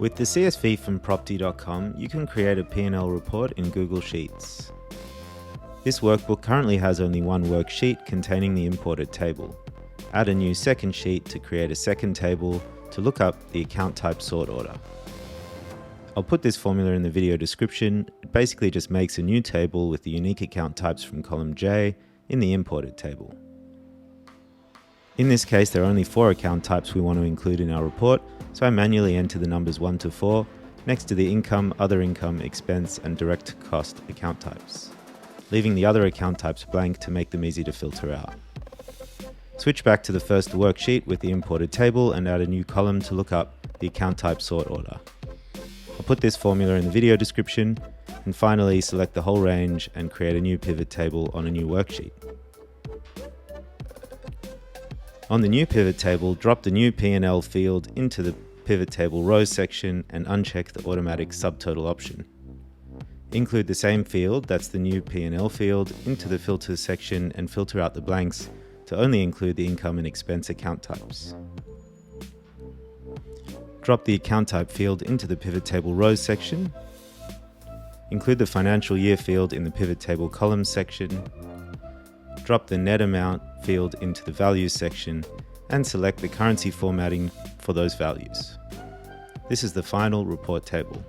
With the CSV from Propte.com, you can create a PnL report in Google Sheets. This workbook currently has only one worksheet containing the imported table. Add a new second sheet to create a second table to look up the account type sort order. I'll put this formula in the video description. It basically just makes a new table with the unique account types from column J in the imported table. In this case, there are only 4 account types we want to include in our report, so I manually enter the numbers 1 to 4 next to the income, other income, expense, and direct cost account types, leaving the other account types blank to make them easy to filter out. Switch back to the first worksheet with the imported table and add a new column to look up the account type sort order. I'll put this formula in the video description, and finally select the whole range and create a new pivot table on a new worksheet. On the new pivot table, drop the new PnL field into the pivot table rows section and uncheck the automatic subtotal option. Include the same field, that's the new PnL field, into the filters section and filter out the blanks to only include the income and expense account types. Drop the account type field into the pivot table rows section. Include the financial year field in the pivot table columns section. Drop the net amount field into the values section and select the currency formatting for those values. This is the final report table.